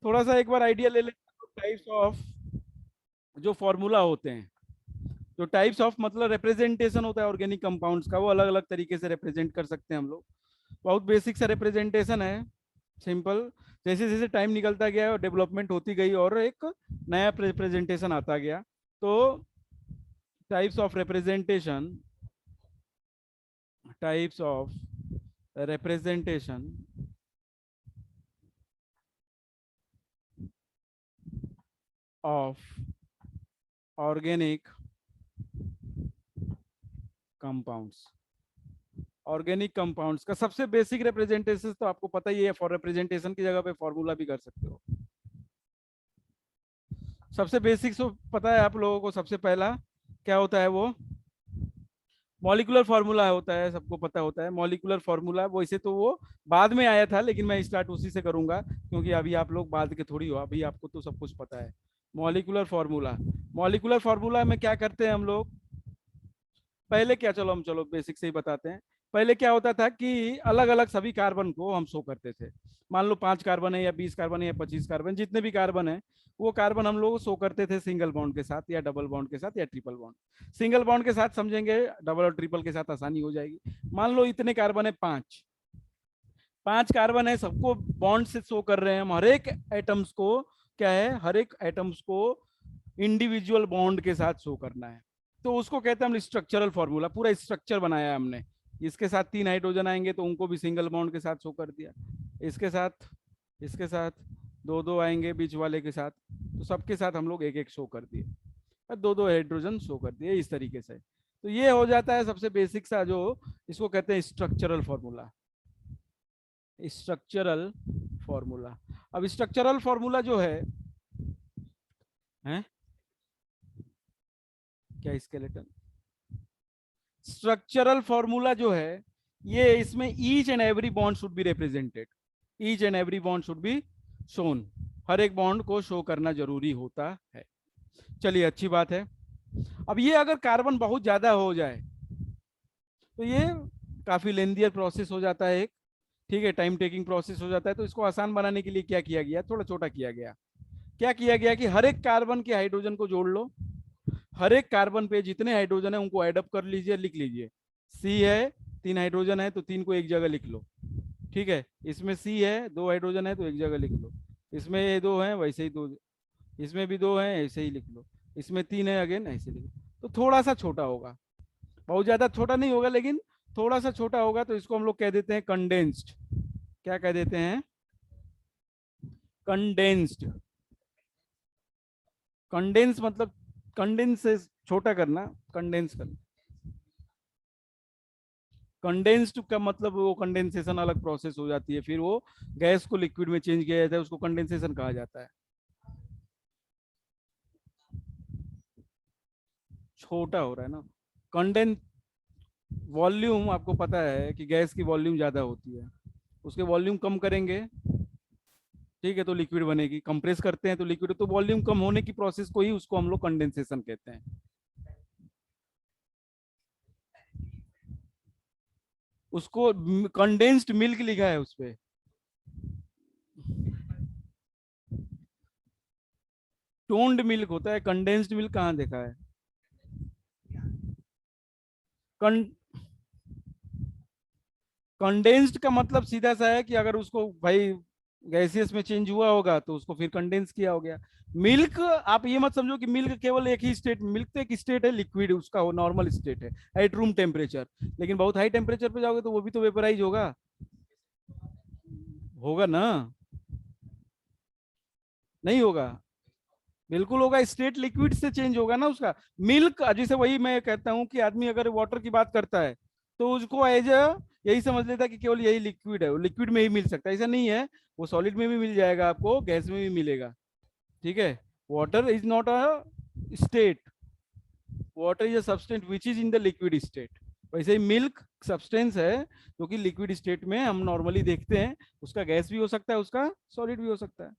थोड़ा सा एक बार आइडिया ले लेते हैं टाइप्स ऑफ जो फॉर्मूला होते हैं। जो टाइप्स ऑफ मतलब रिप्रेजेंटेशन होता है ऑर्गेनिक कंपाउंड्स का, वो अलग अलग तरीके से रिप्रेजेंट कर सकते हैं हम लोग। बहुत बेसिक सा रिप्रेजेंटेशन है, सिंपल। जैसे जैसे टाइम निकलता गया और डेवलपमेंट होती गई और एक नया रिप्रेजेंटेशन आता गया। तो types of representation, types of representation of organic compounds. Organic compounds का सबसे बेसिक रिप्रेजेंटेशन तो आपको पता ही है, फॉर रिप्रेजेंटेशन की जगह पे फॉर्मूला भी कर सकते हो। सबसे बेसिक तो पता है आप लोगों को, सबसे पहला क्या होता है, वो मॉलिक्यूलर फार्मूला होता है, सबको पता होता है मॉलिक्यूलर फार्मूला। वैसे तो वो बाद में आया था, लेकिन मैं स्टार्ट उसी से करूंगा क्योंकि अभी आप लोग बाद के थोड़ी हो, अभी आपको तो सब कुछ पता है। मॉलिक्यूलर फार्मूला, मॉलिक्यूलर फार्मूला में क्या करते हैं हम लोग, पहले क्या, चलो हम चलो बेसिक से ही बताते हैं। पहले क्या होता था कि अलग अलग सभी कार्बन को हम शो करते थे। मान लो 5 कार्बन है या 20 कार्बन है या 25 कार्बन, जितने भी कार्बन है वो कार्बन हम लोग शो करते थे सिंगल बॉन्ड के साथ या डबल बॉन्ड के साथ या ट्रिपल बॉन्ड। सिंगल बॉन्ड के साथ समझेंगे, डबल और ट्रिपल के साथ आसानी हो जाएगी। मान लो इतने कार्बन है, 5 कार्बन है, सबको बॉन्ड से शो कर रहे हैं हम, हर एक एटम्स को। क्या है, हर एक एटम्स को इंडिविजुअल बॉन्ड के साथ शो करना है। तो उसको कहते हैं हम स्ट्रक्चरल फॉर्मूला, पूरा स्ट्रक्चर बनाया है हमने। इसके साथ 3 हाइड्रोजन आएंगे तो उनको भी सिंगल बॉन्ड के साथ शो कर दिया। इसके साथ 2 2 आएंगे बीच वाले के साथ, तो सबके साथ हम लोग एक एक शो कर दिए, और 2 2 हाइड्रोजन शो कर दिए इस तरीके से। तो ये हो जाता है सबसे बेसिक सा, जो इसको कहते हैं स्ट्रक्चरल फॉर्मूला। Structural formula. अब स्ट्रक्चरल फॉर्मूला जो है क्या, स्केलेटन, स्ट्रक्चरल फॉर्मूला जो है, ये इसमें each and every bond should be represented, each and every bond should be shown. हर एक बॉन्ड को शो करना जरूरी होता है। चलिए अच्छी बात है। अब ये अगर कार्बन बहुत ज्यादा हो जाए तो ये काफी लेंदियर प्रोसेस हो जाता है एक, ठीक है, टाइम टेकिंग प्रोसेस हो जाता है। तो इसको आसान बनाने के लिए क्या किया गया, थोड़ा छोटा किया गया। क्या किया गया कि हर एक कार्बन के हाइड्रोजन को जोड़ लो, हर एक कार्बन पे जितने हाइड्रोजन है उनको एडअप कर लीजिए, लिख लीजिए। सी है, 3 हाइड्रोजन है तो 3 को एक जगह लिख लो, ठीक है। इसमें सी है, 2 हाइड्रोजन है तो एक जगह लिख लो। इसमें ये 2 है वैसे ही 2, इसमें भी 2 है ऐसे ही लिख लो। इसमें 3 है अगेन ऐसे लिख लो। तो थोड़ा सा छोटा होगा, बहुत ज्यादा छोटा नहीं होगा लेकिन थोड़ा सा छोटा होगा, तो इसको हम लोग कह देते हैं कंडेंस्ड। क्या कह देते हैं, कंडेंस्ड। कंडेंस मतलब कंडेंस से छोटा करना, कंडेंस करना। कंडेंस्ड का मतलब वो कंडेंसेशन अलग प्रोसेस हो जाती है, फिर वो गैस को लिक्विड में चेंज किया जाता है, उसको कंडेंसेशन कहा जाता है। छोटा हो रहा है ना, कंडेंस, वॉल्यूम आपको पता है कि गैस की वॉल्यूम ज्यादा होती है, उसके वॉल्यूम कम करेंगे, ठीक है, तो लिक्विड बनेगी। कंप्रेस करते हैं तो लिक्विड, तो वॉल्यूम कम होने की प्रोसेस को ही उसको हम लोग कंडेंसेशन कहते हैं। उसको कंडेंस्ड मिल्क लिखा है उस पे। टोन्ड मिल्क होता है, कंडेंस्ड मिल्क कहाँ देखा है। कंडेंस्ड का मतलब सीधा सा है कि अगर उसको भाई गैसियस में चेंज हुआ होगा तो उसको फिर कंडेंस किया हो गया। मिल्क, आप ये मत समझो कि मिल्क केवल एक ही स्टेट, मिल्क तो एक स्टेट है लिक्विड, उसका वो नॉर्मल स्टेट है एट रूम टेम्परेचर। लेकिन बहुत हाई टेम्परेचर पे जाओगे तो वो भी तो वेपराइज होगा, होगा ना, नहीं होगा, बिल्कुल होगा, स्टेट लिक्विड से चेंज होगा ना उसका। मिल्क जैसे, वही मैं कहता हूँ कि आदमी अगर वाटर की बात करता है तो उसको एज अ यही समझ लेता है कि केवल यही लिक्विड है, वो लिक्विड में ही मिल सकता है, ऐसा नहीं है। वो सॉलिड में भी मिल जाएगा आपको, गैस में भी मिलेगा, ठीक है। Water is not a state, water is a substance which is in the liquid state. वैसे ही मिल्क सब्सटेंस है जो कि लिक्विड स्टेट में हम नॉर्मली देखते हैं, उसका गैस भी हो सकता है, उसका सॉलिड भी हो सकता है।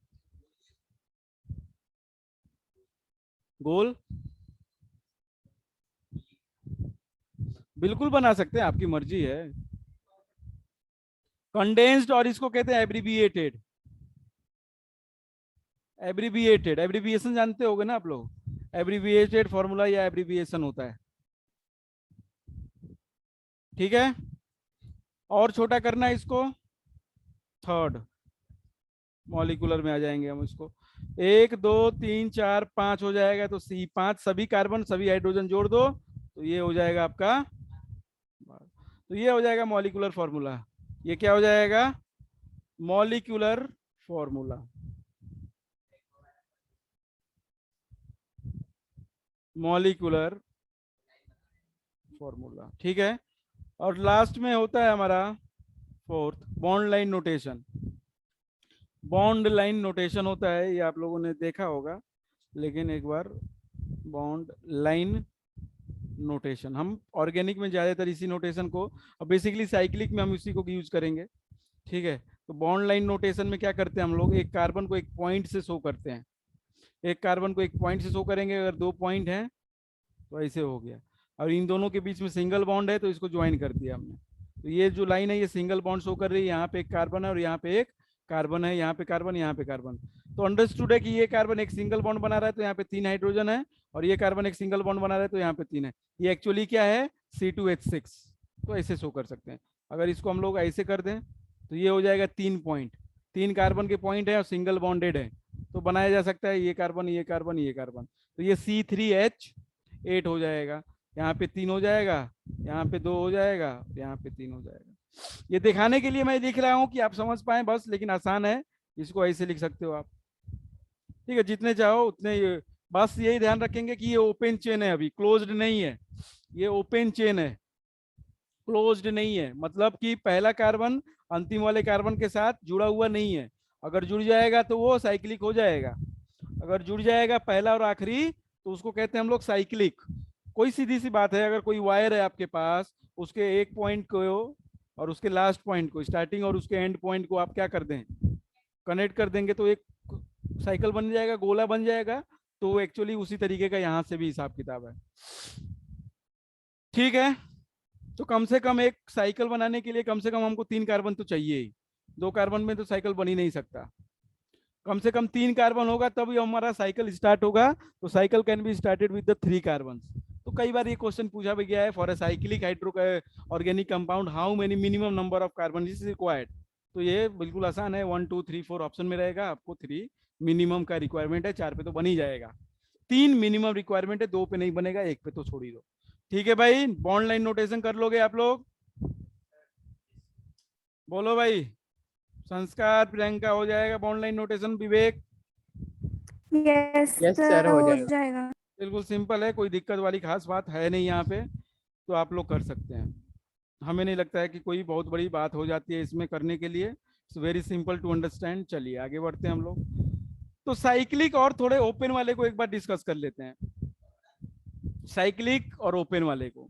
गोल, बिल्कुल बना सकते हैं, आपकी मर्जी है। कंडेंस्ड, और इसको कहते हैं एब्रीविएटेड। एब्रीविएटेड, एब्रीविएशन जानते होगे ना आप लोग, एब्रीविएटेड फॉर्मूला या एब्रीविएशन होता है, ठीक है। और छोटा करना है इसको, थर्ड मॉलिक्यूलर में आ जाएंगे हम इसको, 1 2 3 4 5 हो जाएगा, तो C5 सभी कार्बन सभी हाइड्रोजन जोड़ दो तो ये हो जाएगा आपका, तो ये हो जाएगा मॉलिक्यूलर फॉर्मूला। ये क्या हो जाएगा, मॉलिक्यूलर फॉर्मूला, मॉलिक्यूलर फॉर्मूला, ठीक है। और लास्ट में होता है हमारा fourth, bond line notation. Bond line notation होता है, ये आप लोगों ने देखा होगा, लेकिन एक बार, बॉन्ड लाइन नोटेशन हम ऑर्गेनिक में ज्यादातर इसी नोटेशन को, और बेसिकली साइक्लिक में हम इसी को यूज करेंगे, ठीक है। तो बॉन्ड लाइन नोटेशन में क्या करते हैं हम लोग, एक कार्बन को एक पॉइंट से शो करते हैं, एक कार्बन को एक पॉइंट से शो करेंगे, अगर 2 पॉइंट हैं तो ऐसे हो गया, और इन दोनों के बीच में सिंगल बॉन्ड है तो इसको ज्वाइन कर दिया हमने। तो ये जो लाइन है ये सिंगल बॉन्ड शो कर रही है, यहाँ पे एक कार्बन है और यहाँ पे एक कार्बन है, यहाँ पे कार्बन, यहाँ पे कार्बन। तो अंडरस्टूड है कि ये कार्बन एक सिंगल बॉन्ड बना रहा है तो यहाँ पे 3 हाइड्रोजन है, और ये कार्बन एक सिंगल बॉन्ड बना रहा है तो यहाँ पे 3 है। ये एक्चुअली क्या है, C2H6। तो ऐसे शो कर सकते हैं। अगर इसको हम लोग ऐसे कर दें तो ये हो जाएगा 3 पॉइंट, 3 कार्बन के पॉइंट है और सिंगल बॉन्डेड है, तो बनाया जा सकता है ये कार्बन ये कार्बन ये कार्बन। तो ये C3H8 हो जाएगा, यहाँ पे 3 हो जाएगा, यहाँ पे 2 हो जाएगा, यहाँ पे 3 हो जाएगा। ये दिखाने के लिए मैं लिख रहा हूँ कि आप समझ पाए बस, लेकिन आसान है, इसको ऐसे लिख सकते हो आप, ठीक है, जितने चाहो उतने। ये बस यही ध्यान रखेंगे कि ये ओपन चेन है, अभी क्लोज्ड नहीं है, ये ओपन चेन है, क्लोज्ड नहीं है, मतलब कि पहला कार्बन अंतिम वाले कार्बन के साथ जुड़ा हुआ नहीं है। अगर जुड़ जाएगा तो वो साइक्लिक हो जाएगा, अगर जुड़ जाएगा पहला और आखिरी तो उसको कहते हैं हम लोग साइक्लिक। कोई सीधी सी बात है, अगर कोई वायर है आपके पास, उसके एक पॉइंट को और उसके लास्ट पॉइंट को, स्टार्टिंग और उसके एंड पॉइंट को आप क्या कर दें, कनेक्ट कर देंगे तो एक साइकिल बन जाएगा, गोला बन जाएगा। तो एक्चुअली उसी तरीके का यहाँ से भी हिसाब किताब है, ठीक है। तो कम से कम एक साइकिल बनाने के लिए कम से कम हमको 3 कार्बन तो चाहिए ही, 2 कार्बन में तो साइकिल बन ही नहीं सकता, कम से कम 3 कार्बन होगा तभी हमारा साइकिल स्टार्ट होगा। तो cycle can be started with the 3 carbon. तो कई बार ये क्वेश्चन पूछा भी गया है, for a cyclic hydro organic compound how many minimum number of carbon is required. तो ये बिल्कुल आसान है, 1 2 3 4 ऑप्शन में रहेगा, आपको 3 मिनिमम का रिक्वायरमेंट है, 4 पे तो बन ही जाएगा। 3 मिनिमम रिक्वायरमेंट है, 2 पे नहीं बनेगा, 1 पे तो छोड़ ही दो, ठीक है भाई। बॉन्ड लाइन नोटेशन कर लोगे आप लोग, बोलो भाई। संस्कार, प्रियंका हो जाएगा बॉन्ड लाइन नोटेशन, विवेक। यस यस सर सर, हो हो जाएगा। जाएगा। बिल्कुल सिंपल है, कोई दिक्कत वाली खास बात है नहीं यहाँ पे, तो आप लोग कर सकते हैं। हमें नहीं लगता है कि कोई बहुत बड़ी बात हो जाती है इसमें करने के लिए, it's very simple to understand. चलिए आगे बढ़ते हैं हम लोग। तो साइक्लिक और थोड़े ओपन वाले को एक बार डिस्कस कर लेते हैं, साइक्लिक और ओपन वाले को।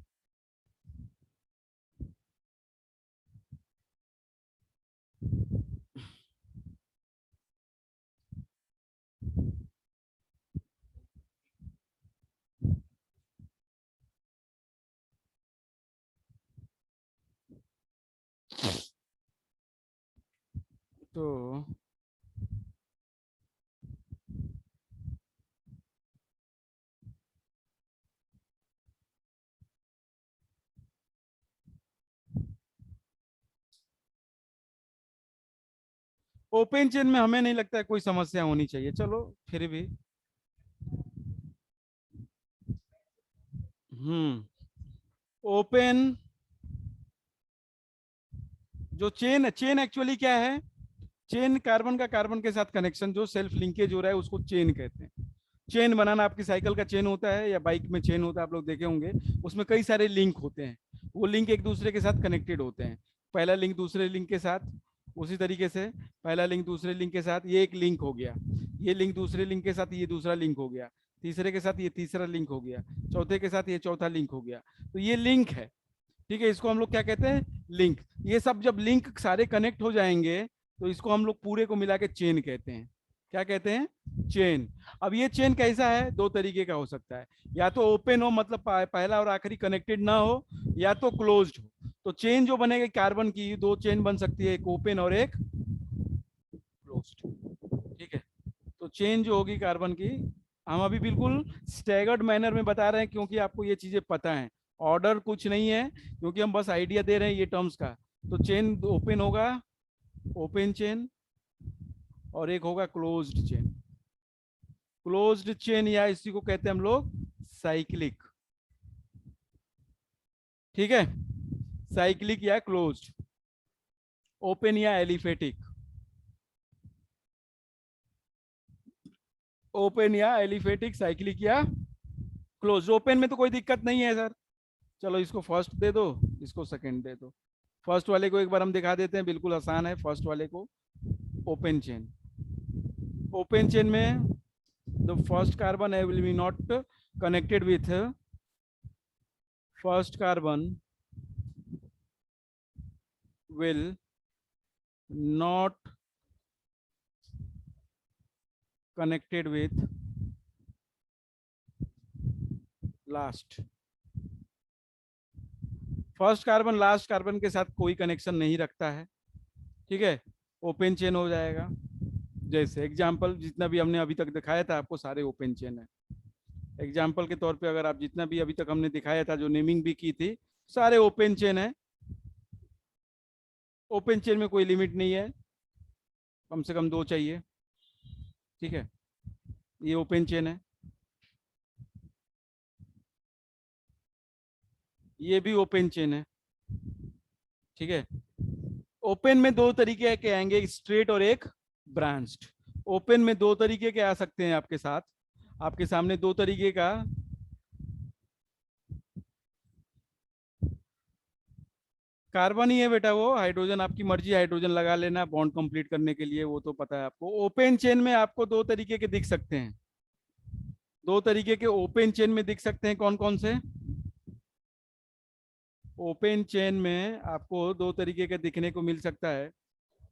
तो ओपन चेन में हमें नहीं लगता है कोई समस्या होनी चाहिए, चलो फिर भी। ओपन जो चेन है, चेन एक्चुअली क्या है, चेन कार्बन का कार्बन के साथ कनेक्शन, जो सेल्फ लिंकेज हो रहा है उसको चेन कहते हैं। चेन बनाना आपकी साइकिल का चेन होता है या बाइक में चेन होता है, आप लोग देखे होंगे, उसमें कई सारे लिंक होते हैं, वो लिंक एक दूसरे के साथ कनेक्टेड होते हैं, पहला लिंक दूसरे लिंक के साथ, उसी तरीके से पहला लिंक दूसरे लिंक के साथ, ये एक लिंक हो गया, ये लिंक दूसरे लिंक के साथ, ये दूसरा लिंक हो गया, तीसरे के साथ ये तीसरा लिंक हो गया, चौथे के साथ ये चौथा लिंक हो गया। तो ये लिंक है, ठीक है, इसको हम लोग क्या कहते हैं, लिंक। ये सब जब लिंक सारे कनेक्ट हो जाएंगे तो इसको हम लोग पूरे को मिला के चेन कहते हैं। क्या कहते हैं, चेन। अब ये चेन कैसा है, 2 तरीके का हो सकता है, या तो ओपन हो मतलब पहला और आखिरी कनेक्टेड ना हो, या तो क्लोज्ड हो। तो चेन जो बनेगी कार्बन की, 2 चेन बन सकती है, एक ओपन और एक क्लोज्ड, ठीक है। तो चेन जो होगी कार्बन की, हम अभी बिल्कुल स्टैगर्ड मैनर में बता रहे हैं क्योंकि आपको ये चीजें पता है, ऑर्डर कुछ नहीं है, क्योंकि हम बस आइडिया दे रहे हैं ये टर्म्स का। तो चेन ओपन होगा, ओपन चेन, और एक होगा क्लोज्ड चेन। क्लोज्ड चेन या इसी को कहते हैं हम लोग साइक्लिक। ठीक है, साइक्लिक या क्लोज्ड, ओपन या एलिफेटिक, ओपन या एलिफेटिक, साइक्लिक या क्लोज। ओपन में तो कोई दिक्कत नहीं है सर, चलो इसको फर्स्ट दे दो, इसको सेकंड दे दो। फर्स्ट वाले को एक बार हम दिखा देते हैं, बिल्कुल आसान है। फर्स्ट वाले को ओपन चेन, ओपन चेन में the first carbon will be not connected with first carbon will not connected with last। First carbon last carbon के साथ कोई कनेक्शन नहीं रखता है, ठीक है, ओपन चेन हो जाएगा। जैसे एग्जांपल जितना भी हमने अभी तक दिखाया था आपको सारे ओपन चेन है। एग्जांपल के तौर पे अगर आप जितना भी अभी तक हमने दिखाया था, जो नेमिंग भी की थी, सारे ओपन चेन है। ओपन चेन में कोई लिमिट नहीं है, कम से कम 2 चाहिए, ठीक है। ये ओपन चेन है, ये भी ओपन चेन है, ठीक है। ओपन में 2 तरीके के आएंगे, एक स्ट्रेट और एक ब्रांच्ड। ओपन में 2 तरीके के आ सकते हैं आपके साथ, आपके सामने 2 तरीके का कार्बन ही है बेटा, वो हाइड्रोजन आपकी मर्जी, हाइड्रोजन लगा लेना बॉन्ड कंप्लीट करने के लिए, वो तो पता है आपको। ओपन चेन में आपको 2 तरीके के दिख सकते हैं, 2 तरीके के ओपन चेन में दिख सकते हैं। कौन कौन से? ओपन चेन में आपको 2 तरीके के दिखने को मिल सकता है,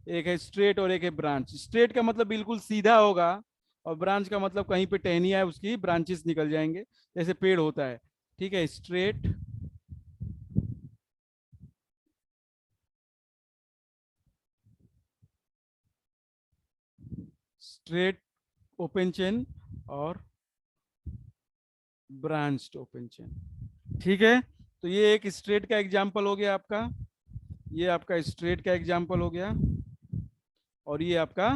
एक है स्ट्रेट और एक है ब्रांच। स्ट्रेट का मतलब बिल्कुल सीधा होगा, और ब्रांच का मतलब कहीं पे टहनिया है उसकी ब्रांचेस निकल जाएंगे, जैसे पेड़ होता है, ठीक है। स्ट्रेट स्ट्रेट ओपन चेन और ब्रांच्ड ओपन चेन, ठीक है। तो ये एक स्ट्रेट का एग्जांपल हो गया आपका, ये आपका स्ट्रेट का एग्जांपल हो गया, और ये आपका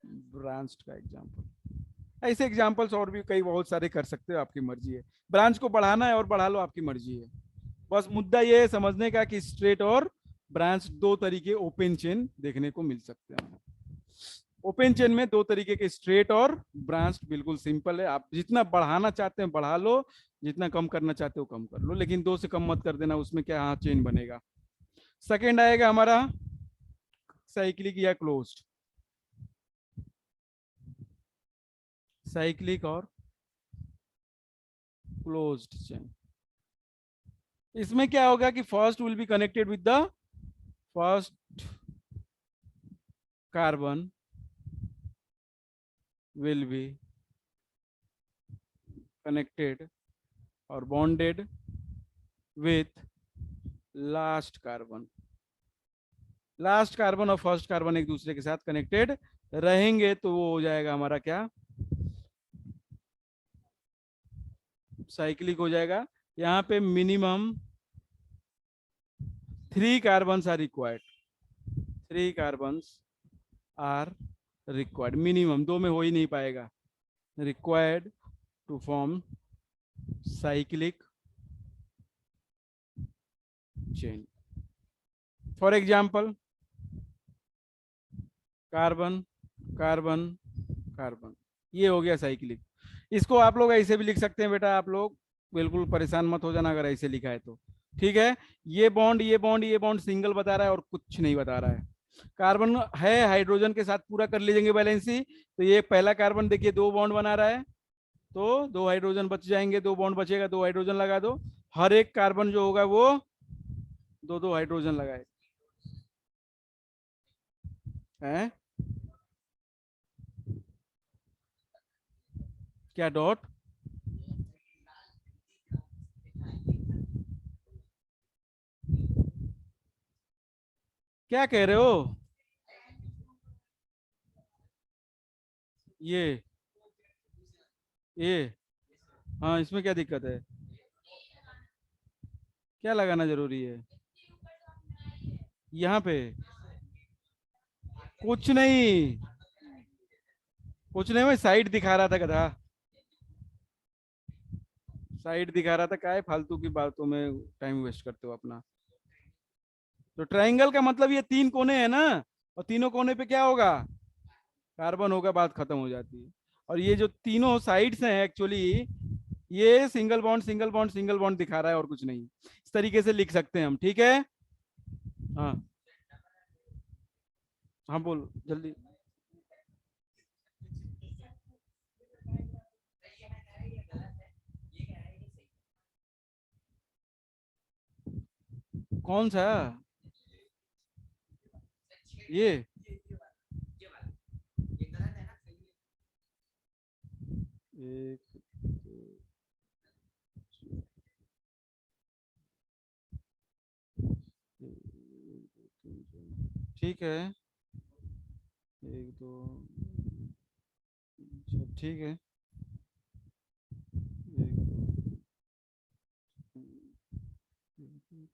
ब्रांच्ड का एग्जांपल। ऐसे एग्जांपल्स और भी कई बहुत सारे कर सकते हो, आपकी मर्जी है। ब्रांच को बढ़ाना है और बढ़ा लो, आपकी मर्जी है। बस मुद्दा ये है समझने का कि स्ट्रेट और ब्रांच 2 तरीके ओपन चेन देखने को मिल सकते हैं। ओपन चेन में 2 तरीके के स्ट्रेट और ब्रांच, बिल्कुल सिंपल है। आप जितना बढ़ाना चाहते हैं बढ़ा लो, जितना कम करना चाहते हो कम कर लो, लेकिन 2 से कम मत कर देना, उसमें क्या हाँ चेन बनेगा। सेकेंड आएगा हमारा साइक्लिक या क्लोज्ड। साइक्लिक और क्लोज्ड चेन, इसमें क्या होगा कि first will be connected with the first carbon will be connected or bonded with last carbon। Last carbon और फर्स्ट कार्बन एक दूसरे के साथ कनेक्टेड रहेंगे, तो वो हो जाएगा हमारा क्या, साइक्लिक हो जाएगा। यहाँ पे minimum 3 carbon are required, 3 carbon are required, minimum 2 में हो ही नहीं पाएगा, required to form cyclic chain. For example carbon carbon carbon, ये हो गया साइक्लिक। इसको आप लोग ऐसे भी लिख सकते हैं बेटा, आप लोग बिल्कुल परेशान मत हो जाना अगर ऐसे लिखा है तो, ठीक है। ये बॉन्ड ये बॉन्ड ये बॉन्ड सिंगल बता रहा है और कुछ नहीं बता रहा है। कार्बन है हाइड्रोजन के साथ पूरा कर लीजिएंगे बैलेंसी, तो ये पहला कार्बन देखिए 2 बॉन्ड बना रहा है, तो 2 हाइड्रोजन बच जाएंगे, 2 बॉन्ड बचेगा, 2 हाइड्रोजन लगा दो। हर एक कार्बन जो होगा वो 2 हाइड्रोजन लगाए हैं, क्या डॉट, क्या कह रहे हो? ये ए, हाँ इसमें क्या दिक्कत है? क्या लगाना जरूरी है यहाँ पे? कुछ नहीं, कुछ नहीं, मैं साइड दिखा रहा था गधा, साइड दिखा रहा था। क्या है फालतू की बातों में टाइम वेस्ट करते हो अपना? तो ट्रायंगल का मतलब ये तीन कोने हैं ना, और तीनों कोने पे क्या होगा? कार्बन होगा, बात खत्म हो जाती है। और ये जो तीनों साइड्स हैं एक्चुअली, ये single bond single bond single bond दिखा रहा है और कुछ नहीं। इस तरीके से लिख सकते हैं हम, ठीक है? हाँ, हाँ बोल जल्दी। कौन सा? ये एक, दो, ठीक है, एक दो, अच्छा, ठीक है, एक दो,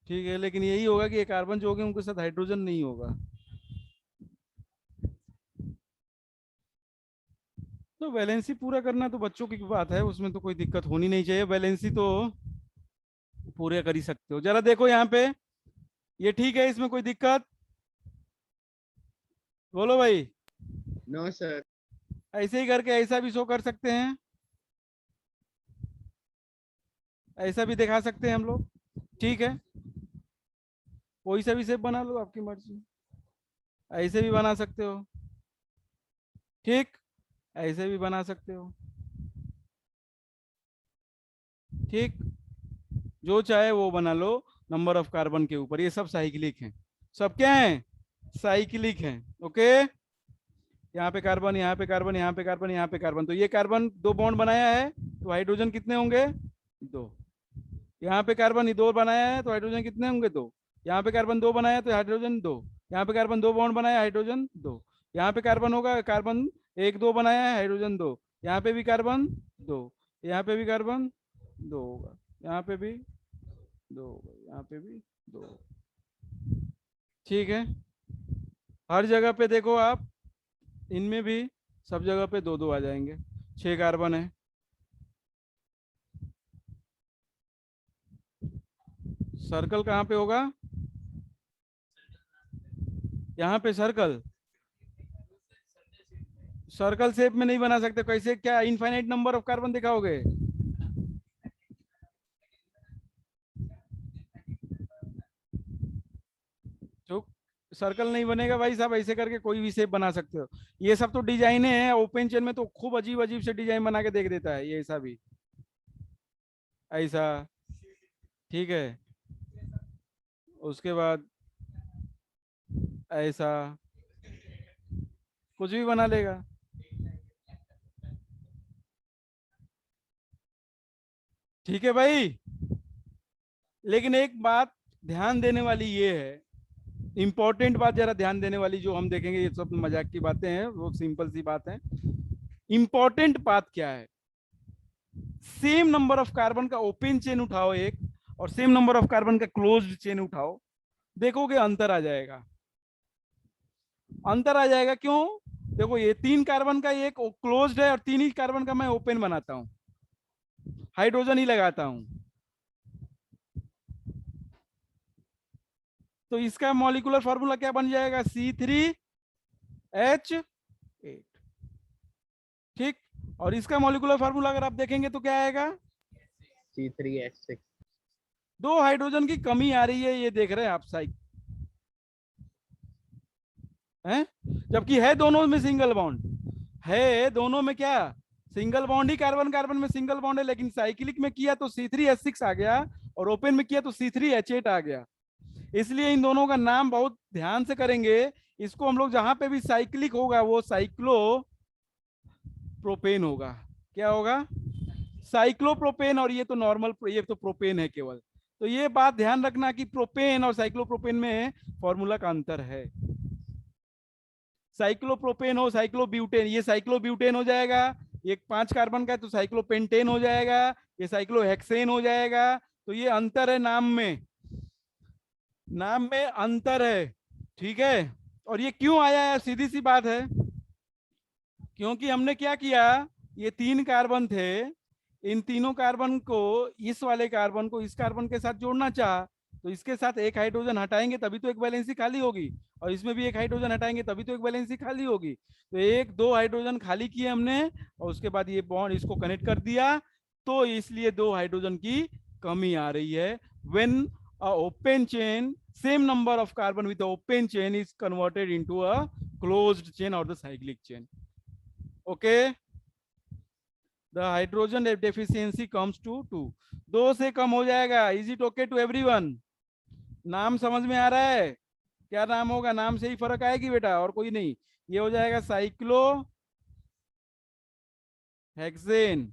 ठीक है, लेकिन यही होगा कि ये कार्बन जो होंगे उनके साथ हाइड्रोजन नहीं होगा। तो वैलेंसी पूरा करना तो बच्चों की बात है, उसमें तो कोई दिक्कत होनी नहीं चाहिए, वैलेंसी तो पूरे कर ही सकते हो। जरा देखो यहाँ पे, ये ठीक है, इसमें कोई दिक्कत? बोलो भाई। No sir. ऐसे ही करके ऐसा भी शो कर सकते हैं, ऐसा भी दिखा सकते हैं हम लोग, ठीक है? कोई सा भी शेप बना लो, आपकी मर्जी, ऐसे भी बना सकते हो, ठीक, ऐसे भी बना सकते हो, ठीक, जो चाहे वो बना लो। नंबर ऑफ कार्बन के ऊपर, ये सब साइक्लिक हैं, सब क्या है? साइक्लिक हैं, ओके? यहाँ पे कार्बन, यहाँ पे कार्बन, यहाँ पे कार्बन, यहाँ पे कार्बन, तो ये कार्बन दो बॉन्ड बनाया है, तो हाइड्रोजन कितने होंगे? दो। यहाँ पे कार्बन दो बनाया है, तो हाइड्रोजन कितने होंगे? दो। यहाँ पे कार्बन दो बनाया है, तो हाइड्रोजन दो। यहाँ पे कार्बन दो बॉन्ड बनाया है, हाइड्रोजन दो। यहाँ पे कार्बन होगा, कार्बन एक दो बनाया है, हाइड्रोजन दो। यहाँ पे भी कार्बन दो, यहाँ पे भी कार्बन दो होगा, यहाँ पे भी दो होगा, यहाँ पे भी दो होगा, ठीक है? हर जगह पे देखो आप, इनमें भी सब जगह पे दो दो आ जाएंगे, 6 कार्बन है। सर्कल कहाँ पे होगा? यहाँ पे सर्कल, सर्कल शेप में नहीं बना सकते, कैसे? क्या इनफाइनाइट नंबर ऑफ कार्बन दिखाओगे? जो सर्कल नहीं बनेगा भाई साहब, ऐसे करके कोई भी शेप बना सकते हो। ये सब तो डिजाइन है, ओपन चेन में तो खूब अजीब अजीब से डिजाइन बना के देख देता है, ये ऐसा भी, ऐसा, ठीक है? उसके बाद ऐसा, कुछ भी बना लेगा, ठीक है भाई? लेकिन एक बात ध्यान देने वाली ये है, इंपॉर्टेंट बात जरा ध्यान देने वाली, जो हम देखेंगे, ये सब मजाक की बातें हैं, वो सिंपल सी बात है। इंपॉर्टेंट बात क्या है? सेम नंबर ऑफ कार्बन का ओपन चेन उठाओ एक, और सेम नंबर ऑफ कार्बन का क्लोज्ड चेन उठाओ, देखोगे अंतर आ जाएगा। अंतर आ जाएगा क्यों? देखो, ये 3 कार्बन का एक क्लोज्ड है, और 3 ही कार्बन का मैं ओपन बनाता हूं, हाइड्रोजन ही लगाता हूं, तो इसका मॉलिक्यूलर फॉर्मूला क्या बन जाएगा? C3H8, ठीक? और इसका मॉलिक्यूलर फार्मूला अगर आप देखेंगे तो क्या आएगा? C3H6। दो हाइड्रोजन की कमी आ रही है, ये देख रहे हैं आप साइड हैं, जबकि है दोनों में सिंगल बॉन्ड, है दोनों में क्या? सिंगल बॉन्ड ही, कार्बन कार्बन में सिंगल बॉन्ड है, लेकिन साइक्लिक में किया तो C3H6 आ गया, और ओपन में किया तो C3H8 आ गया। इसलिए इन दोनों का नाम बहुत ध्यान से करेंगे। इसको हम लोग जहां पे भी साइक्लिक होगा वो साइक्लो प्रोपेन होगा। क्या होगा? साइक्लोप्रोपेन। और ये तो नॉर्मल, ये तो प्रोपेन है केवल। तो ये बात ध्यान रखना कि प्रोपेन और साइक्लोप्रोपेन में फॉर्मूला का अंतर है। साइक्लोप्रोपेन हो साइक्लोब्यूटेन, ये साइक्लोब्यूटेन हो जाएगा, एक 5 कार्बन का है तो साइक्लोपेंटेन हो जाएगा, ये साइक्लोहेक्सेन हो जाएगा। तो ये अंतर है नाम में, नाम में अंतर है, ठीक है। और ये क्यों आया है, सीधी सी बात है, क्योंकि हमने क्या किया, ये 3 कार्बन थे, इन तीनों कार्बन को, इस वाले कार्बन को इस कार्बन के साथ जोड़ना चाहा, तो इसके साथ एक हाइड्रोजन हटाएंगे तभी तो एक वैलेंसी खाली होगी, और इसमें भी एक हाइड्रोजन हटाएंगे तभी तो एक वैलेंसी खाली होगी। तो एक दो हाइड्रोजन खाली किए हमने, और उसके बाद ये बॉन्ड इसको कनेक्ट कर दिया, तो इसलिए 2 हाइड्रोजन की कमी आ रही है। When a open chain, same number of carbon with open chain is converted into a closed chain और the cyclic chain. Okay, the hydrogen deficiency comes to 2, 2 से कम हो जाएगा। Is it okay to everyone? नाम समझ में आ रहा है? क्या नाम होगा, नाम से ही फर्क आएगी बेटा, और कोई नहीं। ये हो जाएगा साइक्लो हेक्सेन,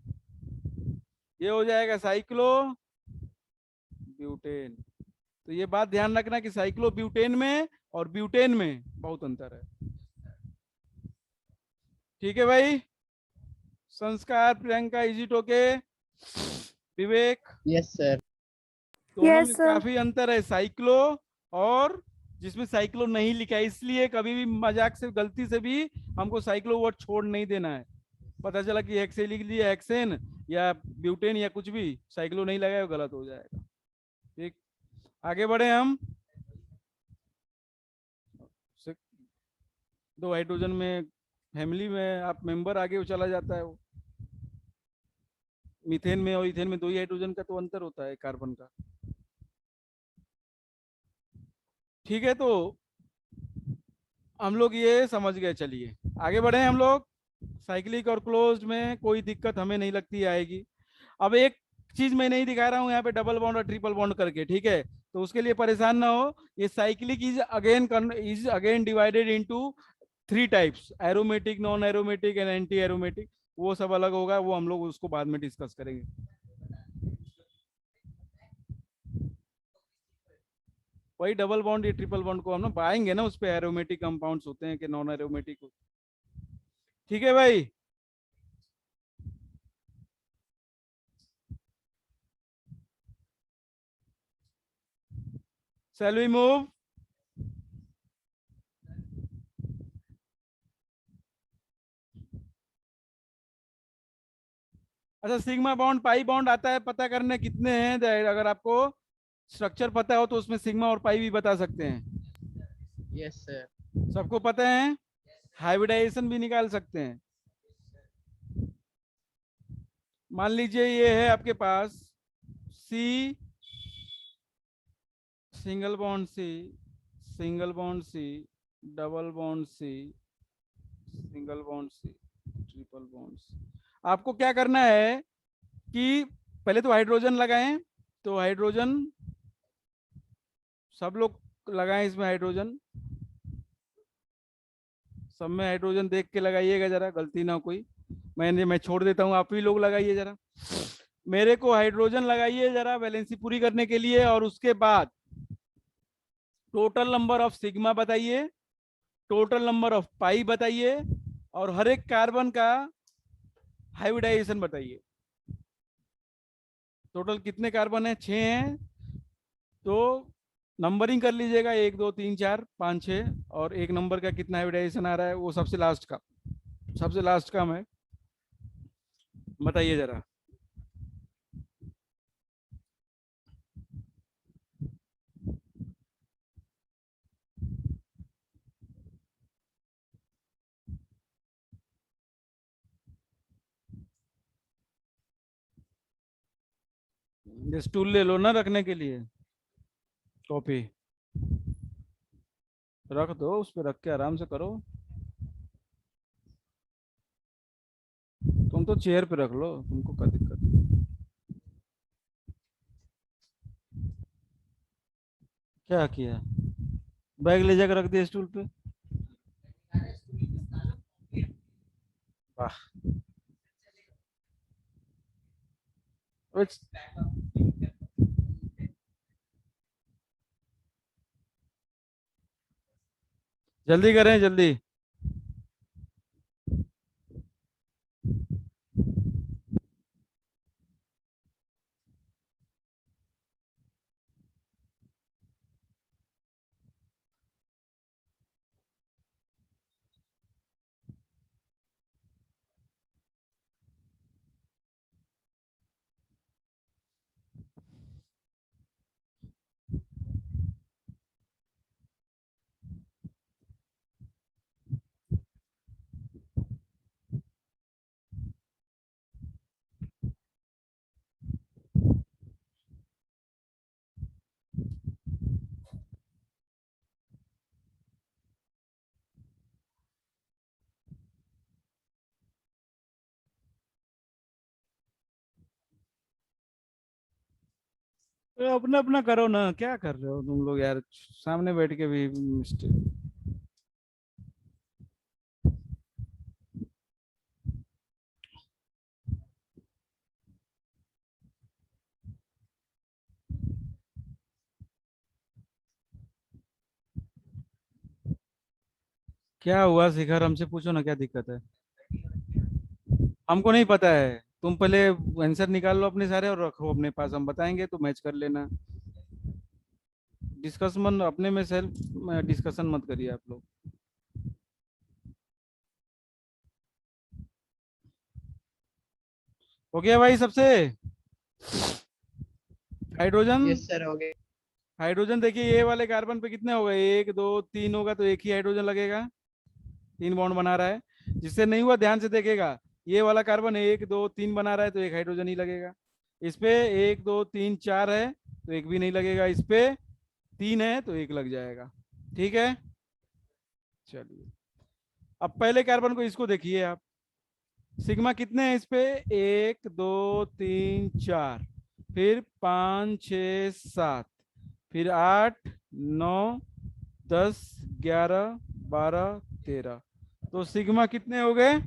ये हो जाएगा साइक्लो ब्यूटेन। तो ये बात ध्यान रखना कि साइक्लो ब्यूटेन में और ब्यूटेन में बहुत अंतर है, ठीक है भाई। संस्कार, Priyanka, is it okay? Vivek, Yes, sir. दोनों Yes, में sir. काफी अंतर है, साइक्लो और जिसमें साइक्लो नहीं लिखा है, इसलिए कभी भी मजाक से गलती से भी हमको साइक्लो वर्ड छोड़ नहीं देना है। पता चला कि हेक्सेन लिख दिया, हेक्सेन या ब्यूटेन या कुछ भी, साइक्लो नहीं लगाया, गलत हो जाएगा। ठीक, आगे बढ़े हम। 2 हाइड्रोजन में फैमिली में आप मेंबर आगे चला जाता है वो। मीथेन में और इथेन में 2 ही हाइड्रोजन का तो अंतर होता है कार्बन का, ठीक है। तो हम लोग ये समझ गए, चलिए आगे बढ़े हम लोग। साइक्लिक और क्लोज्ड में कोई दिक्कत हमें नहीं लगती आएगी। अब एक चीज मैं नहीं दिखा रहा हूं यहाँ पे, डबल बॉन्ड और ट्रिपल बॉन्ड करके, ठीक है, तो उसके लिए परेशान ना हो। ये cyclic is again divided into 3 types, aromatic, non aromatic and anti aromatic. वो सब अलग होगा, वो हम लोग उसको बाद में डिस्कस करेंगे। वही डबल बॉन्ड या ट्रिपल बॉन्ड को हम ना पाएंगे ना, उस पे एरोमेटिक कंपाउंड्स होते हैं कि नॉन एरोमेटिक, ठीक है भाई। Shall we move? अच्छा, सिग्मा बॉन्ड पाई बॉन्ड आता है पता करने कितने हैं, अगर आपको स्ट्रक्चर पता हो तो उसमें सिग्मा और पाई भी बता सकते हैं। Yes, sir. सबको पता है? हाइब्रिडाइजेशन भी निकाल सकते हैं। मान लीजिए ये है आपके पास C, single bond C, single bond C, double bond C, single bond C, triple bond C. आपको क्या करना है कि पहले तो हाइड्रोजन लगाएं, तो हाइड्रोजन सब लोग लगाएं, इसमें हाइड्रोजन, सब में हाइड्रोजन देख के लगाइएगा जरा, गलती ना हो कोई। मैं छोड़ देता हूँ, आप भी लोग लगाइए जरा। मेरे को हाइड्रोजन लगाइए जरा वैलेंसी पूरी करने के लिए, और उसके बाद टोटल नंबर ऑफ सिग्मा बताइए, टोटल नंबर ऑफ पाई बताइए, और हर एक कार्बन का हाइब्रिडाइजेशन बताइए। टोटल कितने कार्बन है? 6 हैं, तो नंबरिंग कर लीजिएगा, 1 2 3 4 5 6, और एक नंबर का कितना हाइब्रिडाइजेशन आ रहा है वो सबसे लास्ट का, सबसे लास्ट का मैं बताइए जरा। ये स्टूल ले लो ना रखने के लिए, कॉपी रख दो, उस पर रख के आराम से करो। तुम तो चेयर पे रख लो, तुमको क्या दिक्कत? क्या किया? बैग ले जाकर रख दिया स्टूल पे? वाह, जल्दी करें, जल्दी। अपना अपना करो ना, क्या कर रहे हो तुम लोग यार, सामने बैठ के भी मिस्टेक। क्या हुआ शिखर, हमसे पूछो ना, क्या दिक्कत है? हमको नहीं पता है, तुम पहले आंसर निकाल लो अपने सारे और रखो अपने पास, हम बताएंगे तो मैच कर लेना। डिस्कस मन अपने में सेल्फ डिस्कशन मत करिए आप लोग। हो गया भाई सबसे? हाइड्रोजन, यस सर हो गए। हाइड्रोजन देखिए ये वाले कार्बन पे कितने हो गए, एक दो तीन होगा तो एक ही हाइड्रोजन लगेगा, तीन बॉन्ड बना रहा है। जिससे नहीं हुआ ध्यान से देखेगा, ये वाला कार्बन एक दो तीन बना रहा है तो एक हाइड्रोजन ही लगेगा। इस पे एक दो तीन चार है तो एक भी नहीं लगेगा, इस पे तीन है तो एक लग जाएगा। ठीक है, चलिए अब पहले कार्बन को इसको देखिए आप, सिग्मा कितने हैं इस पे, एक दो तीन चार, फिर पाँच छ सात, फिर आठ नौ 10 11 12 13, तो सिग्मा कितने हो गए?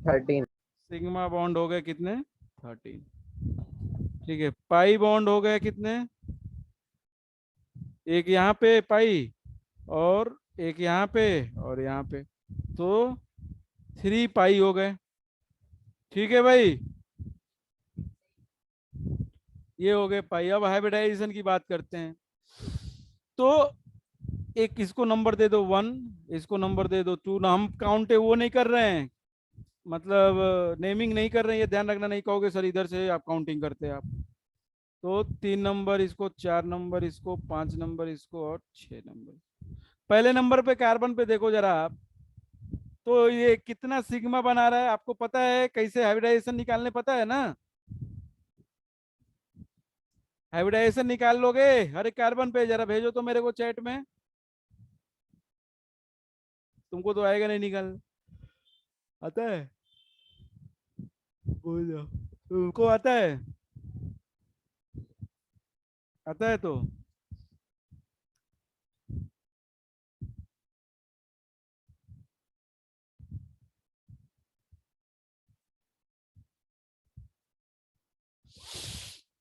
13। सिग्मा बॉन्ड हो गए कितने? 13। ठीक है, पाई बॉन्ड हो गए कितने? एक यहाँ पे पाई, और एक यहाँ पे, और यहाँ पे, तो 3 पाई हो गए। ठीक है भाई, ये हो गए पाई। अब हाइब्रिडाइजेशन की बात करते हैं, तो एक इसको नंबर दे दो 1, इसको नंबर दे दो 2 ना, हम काउंट वो नहीं कर रहे हैं, मतलब नेमिंग नहीं कर रहे हैं, ये ध्यान रखना, नहीं कहोगे सर इधर से आप काउंटिंग करते हैं आप। तो 3 नंबर इसको, 4 नंबर इसको, 5 नंबर इसको, और 6 नंबर। पहले नंबर पे कार्बन पे देखो जरा आप, तो ये कितना सिग्मा बना रहा है आपको पता है, कैसे हाइब्रिडाइजेशन निकालने पता है ना? हाइब्रिडाइजेशन निकाल लोगे हर एक कार्बन पे, जरा भेजो तो मेरे को चैट में, तुमको तो आएगा नहीं निकाल, आता है? बोल जाओ, तुमको आता है? आता है तो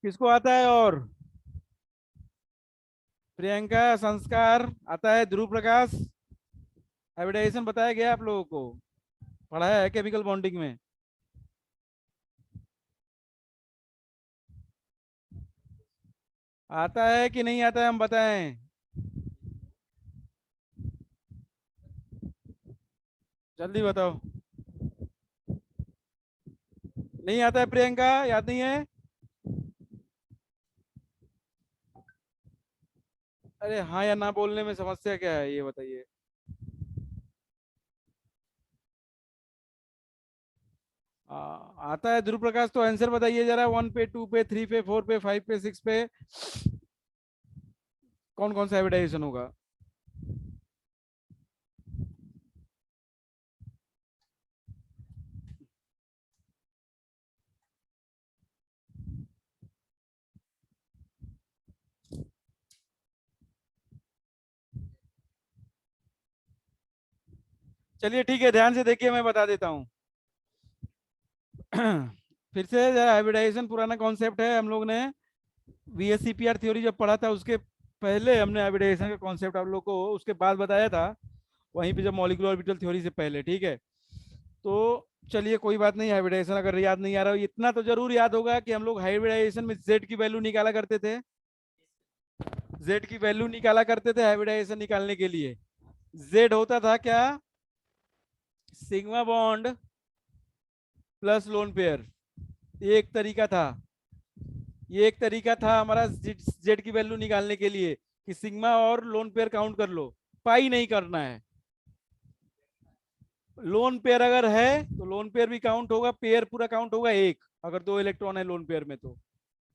किसको आता है? और प्रियंका, संस्कार आता है, ध्रुव प्रकाश, हाइब्रिडाइजेशन बताया गया आप लोगों को, पढ़ाया है केमिकल बॉन्डिंग में? आता है कि नहीं आता है, हम बताएं? जल्दी बताओ। नहीं आता है प्रियंका, याद नहीं है? अरे हाँ या ना बोलने में समस्या क्या है, ये बताइए। आता है ध्रुव प्रकाश, तो आंसर बताइए जरा, 1 पे, 2 पे, 3 पे, 4 पे, 5 पे, 6 पे, कौन कौन सा हाइब्रिडाइजेशन होगा? चलिए ठीक है, ध्यान से देखिए, मैं बता देता हूँ। फिर से जरा, हाइब्रिडाइजेशन पुराना कॉन्सेप्ट है, हम लोग ने VSCPR थ्योरी जब पढ़ा था उसके पहले हमने हाइब्रिडाइजेशन का कॉन्सेप्ट आप लोग को उसके बाद बताया था, वहीं पे जब मॉलिक्यूलर ऑर्बिटल थ्योरी से पहले। ठीक है, तो चलिए कोई बात नहीं, हाइब्रिडाइजेशन अगर याद नहीं आ रहा हो, इतना तो जरूर याद होगा कि हम लोग हाइब्रिडाइजेशन में जेड की वैल्यू निकाला करते थे, जेड की वैल्यू निकाला करते थे हाइब्रिडाइजेशन निकालने के लिए। जेड होता था क्या, sigma bond plus lone pair, ये एक तरीका था, ये एक तरीका था हमारा जेड की वैल्यू निकालने के लिए, कि सिग्मा और लोन पेयर काउंट कर लो, पाई नहीं करना है। लोन पेयर अगर है तो लोन पेयर भी काउंट होगा, पेयर पूरा काउंट होगा एक, अगर 2 इलेक्ट्रॉन है लोन पेयर में तो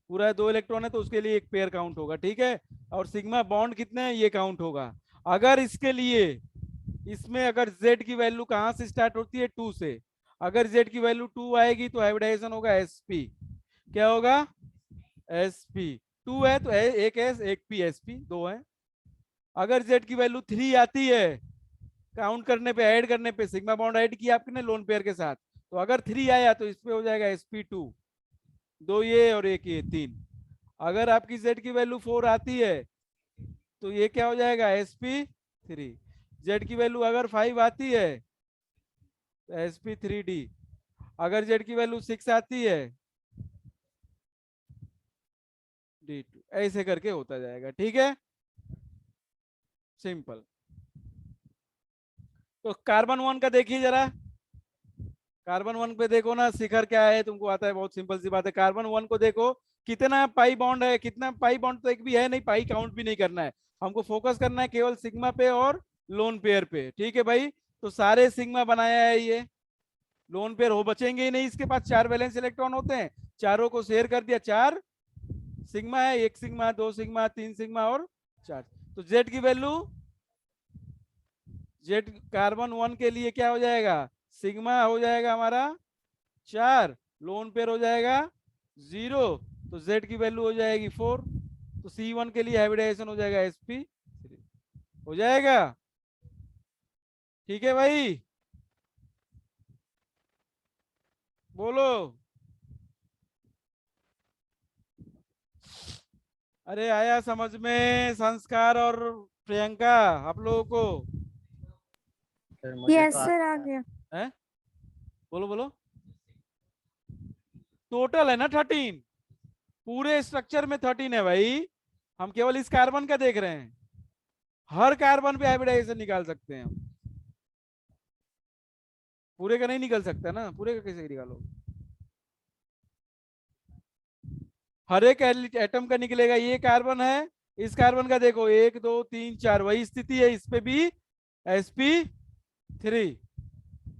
पूरा 2 इलेक्ट्रॉन है तो उसके लिए एक पेयर काउंट होगा। ठीक है, और सिग्मा बॉन्ड कितने हैं ये काउंट होगा। अगर इसके लिए, इसमें अगर जेड की वैल्यू कहां से स्टार्ट होती है, 2 से, अगर जेड की वैल्यू 2 आएगी तो हाइब्रिडाइजेशन होगा sp, क्या होगा? S P. टू है तो एक एस एक पी, एस पी दो है। अगर जेड की वैल्यू 3 आती है, काउंट करने पे, ऐड करने पे, सिग्मा बॉन्ड ऐड किया आपने लोन पेयर के साथ, तो अगर 3 आया तो इस पे हो जाएगा sp2, दो ये और एक ये, 3। अगर आपकी जेड की वैल्यू 4 आती है तो ये क्या हो जाएगा, sp3। जेड की वैल्यू अगर 5 आती है तो sp3d। अगर जेड की वैल्यू 6 आती है d2, ऐसे करके होता जाएगा। ठीक है, सिंपल। तो कार्बन 1 का देखिए जरा। कार्बन 1 पे देखो ना, शिखर क्या है तुमको आता है, बहुत सिंपल सी बात है। कार्बन 1 को देखो, कितना पाई बॉन्ड है, कितना पाई बॉन्ड तो एक भी है नहीं, पाई काउंट भी नहीं करना है, हमको फोकस करना है केवल सिग्मा पे और लोन पेयर पे। ठीक है भाई, तो सारे सिग्मा बनाया है ये, लोन पेयर हो बचेंगे ही नहीं, इसके पास 4 वैलेंस इलेक्ट्रॉन होते हैं, चारों को शेयर कर दिया, 4 सिग्मा है, 1 सिग्मा, 2 सिग्मा, 3 सिग्मा और 4। तो जेड की वैल्यू, जेड कार्बन 1 के लिए क्या हो जाएगा, सिग्मा हो जाएगा हमारा 4, लोन पेयर हो जाएगा 0, तो जेड की वैल्यू हो जाएगी 4। तो C1 के लिए हाइब्रिडाइजेशन हो जाएगा sp3, हो जाएगा। ठीक है भाई, बोलो। अरे आया समझ में संस्कार और प्रियंका, आप लोगों को सर मुझे यस तो सर आ आता है। गया। है? बोलो बोलो। टोटल है ना 13, पूरे स्ट्रक्चर में 13 है भाई, हम केवल इस कार्बन का देख रहे हैं, हर कार्बन पे हाइब्रिडाइजेशन निकाल सकते हैं हम, पूरे का नहीं निकल सकता ना, पूरे का कैसे निकालो, हर एक एटम का निकलेगा। ये कार्बन है, इस कार्बन का देखो 1 2 3 4, वही स्थिति है, इस पे भी sp3।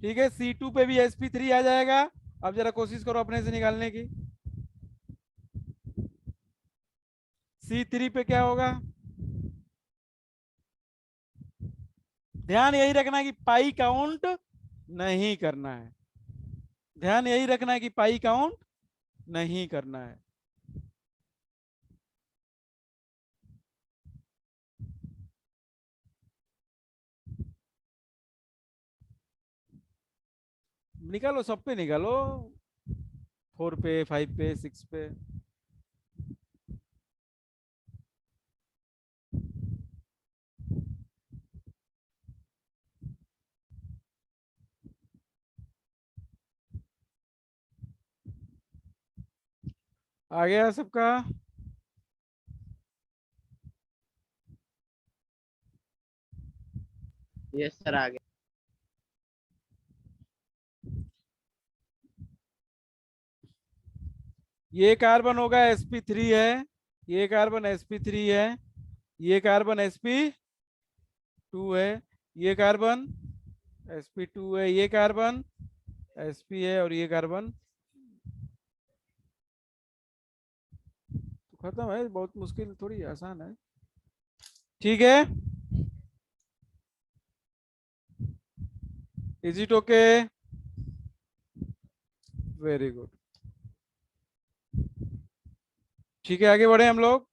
ठीक है, C2 पे भी sp3 आ जाएगा। अब जरा कोशिश करो अपने से निकालने की, C3 पे क्या होगा, ध्यान यही रखना कि पाई काउंट नहीं करना है, ध्यान यही रखना है कि पाई काउंट नहीं करना है। निकालो, सब पे निकालो, 4 पे, 5 पे, 6 पे। आ गया सबका? यस सर आ गया। ये कार्बन होगा sp3 है, ये कार्बन sp3 है, ये कार्बन sp2 है, ये कार्बन sp2 है, ये कार्बन sp है और ये कार्बन। तो खत्म है, बहुत मुश्किल थोड़ी, आसान है। ठीक है, is it okay? Very good. ठीक है, आगे बढ़े हम लोग।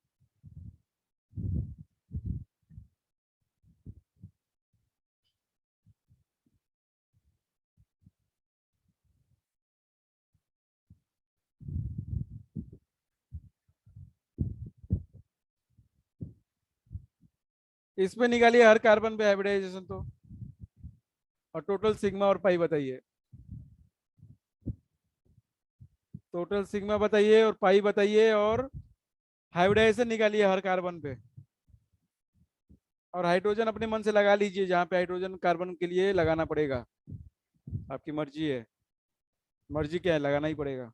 इसमें निकालिए हर कार्बन पे हाइब्रिडाइजेशन तो, और टोटल सिग्मा और पाई बताइए, टोटल सिग्मा बताइए और पाई बताइए, और हाइब्रिडाइजेशन निकालिए हर कार्बन पे। और हाइड्रोजन अपने मन से लगा लीजिए, जहां पे हाइड्रोजन कार्बन के लिए लगाना पड़ेगा, आपकी मर्जी है, मर्जी क्या है, लगाना ही पड़ेगा।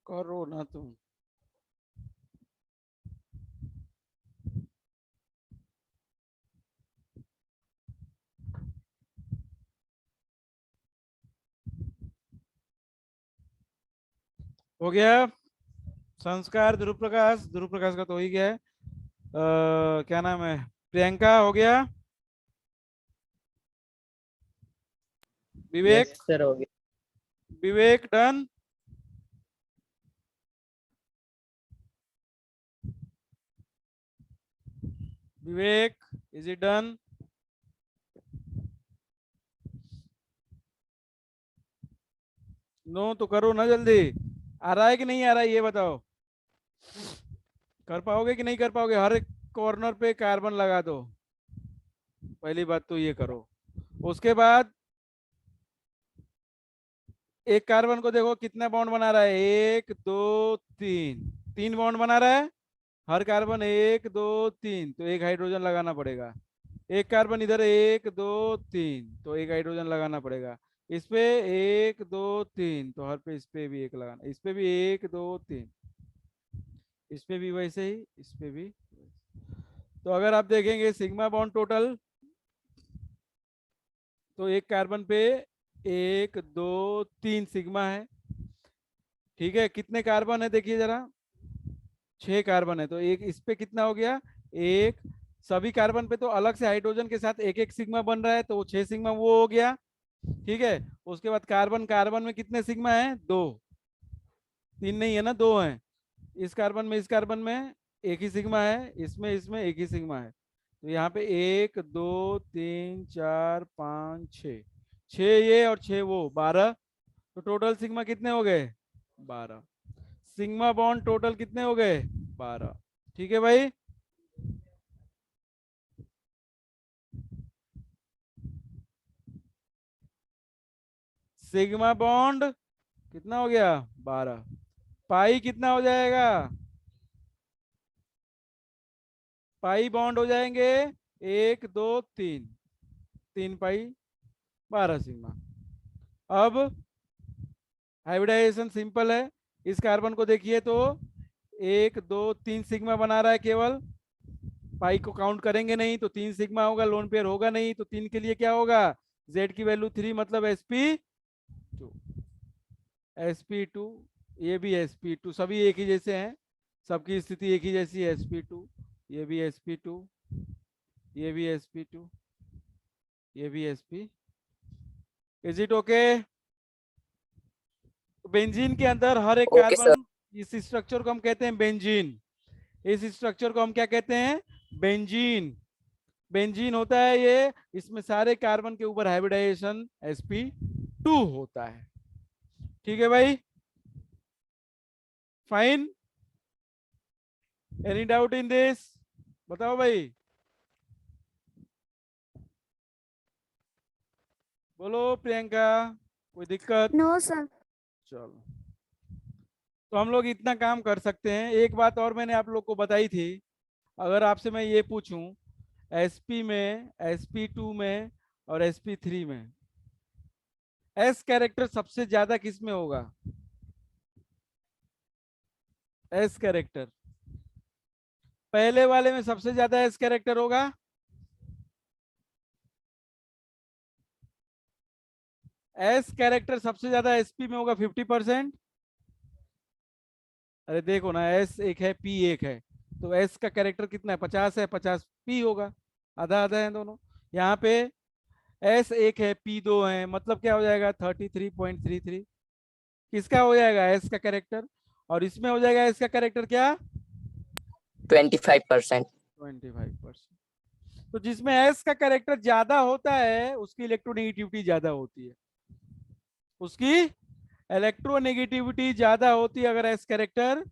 करो ना तुम। हो गया। संस्कार, ध्रुव प्रकाश का तो हो ही गया है। क्या नाम है, प्रियंका हो गया। विवेक, यस सर हो गया। Vivek done. Vivek, is it done? No तो करो ना जल्दी। आ रहा है कि नहीं आ रहा है ये बताओ। कर पाओगे कि नहीं कर पाओगे? हर एक कॉर्नर पे कार्बन लगा दो। पहली बात तो ये करो। उसके बाद एक कार्बन को देखो कितना बॉन्ड बना रहा है, 1 2 3, 3 बॉन्ड बना रहा है। हर कार्बन 1 2 3, तो एक हाइड्रोजन लगाना पड़ेगा। एक कार्बन इधर 1 2 3, तो एक हाइड्रोजन लगाना पड़ेगा। इस पे 1 2 3, तो हर पे इस पे भी एक लगाना, इस पे भी 1 2 3, इस पे भी वैसे ही, इस पे भी। तो अगर आप देखेंगे सिग्मा बॉन्ड टोटल, तो एक कार्बन पे 1 2 3 सिग्मा है। ठीक है, कितने कार्बन है देखिए जरा, 6 कार्बन है, तो एक इस पे कितना हो गया, एक। सभी कार्बन पे तो अलग से हाइड्रोजन के साथ एक एक सिग्मा बन रहा है, तो वो 6 सिग्मा वो हो गया। ठीक है, उसके बाद कार्बन कार्बन में कितने सिग्मा है, 2। 3 नहीं है ना, 2 है। इस कार्बन में, इस कार्बन में एक ही सिग्मा है, इसमें इसमें एक ही सिग्मा है। तो यहाँ पे 1 2 3 4 5 6, 6 ये और 6 वो, 12। तो टोटल सिग्मा कितने हो गए, 12। सिग्मा बॉन्ड टोटल कितने हो गए, 12। ठीक है भाई। सिग्मा बॉन्ड कितना हो गया, 12। पाई कितना हो जाएगा, पाई बॉन्ड हो जाएंगे 1 2 3, 3 पाई, 12 सिग्मा। अब हाइब्रिडाइजेशन सिंपल है। इस कार्बन को देखिए तो 1 2 3 सिग्मा बना रहा है केवल, पाई को काउंट करेंगे नहीं तो 3 सिग्मा होगा, लोन पेयर होगा नहीं, तो 3 के लिए क्या होगा, जेड की वैल्यू 3, मतलब sp2। sp2, ये भी sp2, सभी एक ही जैसे हैं, सबकी स्थिति एक ही जैसी है, sp2, ये भी sp2, ये भी sp2, ये भी sp। Is it okay? Benzene के अंदर हर एक ओके सर। कार्बन, इस स्ट्रक्चर को हम कहते हैं बेंजीन। इस स्ट्रक्चर को हम क्या कहते हैं, बेंजीन। बेंजीन होता है ये, इसमें सारे कार्बन के ऊपर हाइब्रिडाइजेशन sp2 होता है। ठीक है भाई, fine. Any doubt in this, बताओ भाई, बोलो प्रियंका, कोई दिक्कत? No, sir. चलो, तो हम लोग इतना काम कर सकते हैं। एक बात और मैंने आप लोग को बताई थी, अगर आपसे मैं ये पूछूं sp में, sp2 में और sp3 में s कैरेक्टर सबसे ज्यादा किस में होगा, s कैरेक्टर पहले वाले में सबसे ज्यादा s कैरेक्टर होगा, s कैरेक्टर सबसे ज्यादा sp में होगा 50%। अरे देखो ना, s एक है p एक है, तो s का कैरेक्टर कितना है, 50 है, 50 p होगा, आधा आधा है दोनों। यहाँ पे s एक है p दो है, मतलब क्या हो जाएगा 33.33। किसका हो जाएगा, s का कैरेक्टर, और इसमें हो जाएगा s का कैरेक्टर क्या, 25%। 25%। तो जिसमें s का कैरेक्टर ज्यादा होता है उसकी इलेक्ट्रोनेगेटिविटी ज्यादा होती है, उसकी इलेक्ट्रोनेगेटिविटी ज्यादा होती है अगर एस कैरेक्टर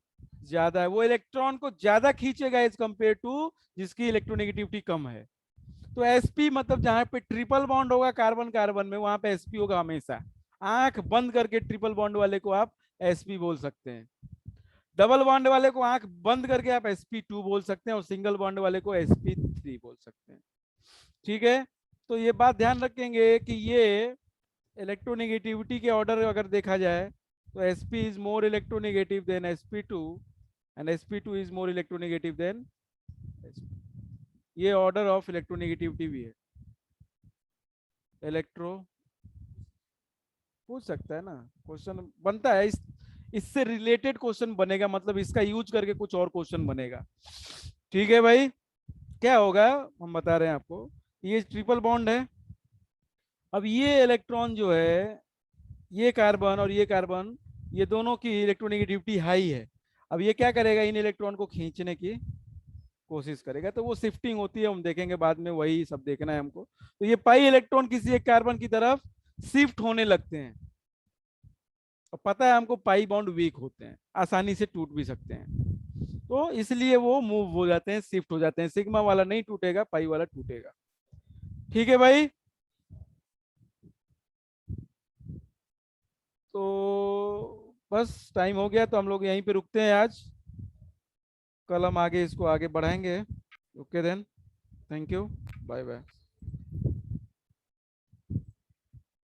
ज्यादा है, वो इलेक्ट्रॉन को ज्यादा खींचेगा एज कंपेयर टू जिसकी इलेक्ट्रोनेगेटिविटी कम है। तो sp मतलब जहां पे ट्रिपल बॉन्ड होगा कार्बन कार्बन में, वहां पे sp होगा हमेशा। आंख बंद करके ट्रिपल बॉन्ड वाले को आप sp बोल सकते हैं, डबल बॉन्ड वाले को आंख बंद करके आप sp2 बोल सकते हैं, और सिंगल बॉन्ड वाले को sp3 बोल सकते हैं। ठीक है, तो ये बात ध्यान रखेंगे कि ये इलेक्ट्रोनेगेटिविटी के ऑर्डर अगर देखा जाए तो sp is more electronegative than sp2 and sp2 is more electronegative than sp. ये ऑर्डर ऑफ इलेक्ट्रोनेगेटिविटी भी है। इलेक्ट्रो पूछ सकता है ना, क्वेश्चन बनता है, इससे रिलेटेड क्वेश्चन बनेगा, मतलब इसका यूज करके कुछ और क्वेश्चन बनेगा। ठीक है भाई, क्या होगा हम बता रहे हैं आपको। ये ट्रिपल बॉन्ड है, अब ये इलेक्ट्रॉन जो है, ये कार्बन और ये कार्बन, ये दोनों की इलेक्ट्रोनेगेटिविटी हाई है। अब ये क्या करेगा, इन इलेक्ट्रॉन को खींचने की कोशिश करेगा, तो वो शिफ्टिंग होती है, हम देखेंगे बाद में, वही सब देखना है हमको। तो ये पाई इलेक्ट्रॉन किसी एक कार्बन की तरफ शिफ्ट होने लगते हैं, और पता है हमको पाई बॉन्ड वीक होते हैं, आसानी से टूट भी सकते हैं, तो इसलिए वो मूव हो जाते हैं, शिफ्ट हो जाते हैं। सिग्मा वाला नहीं टूटेगा, पाई वाला टूटेगा। ठीक है भाई, तो बस टाइम हो गया, तो हम लोग यहीं पे रुकते हैं आज, कल हम आगे इसको आगे बढ़ाएंगे। Okay then, thank you, bye bye.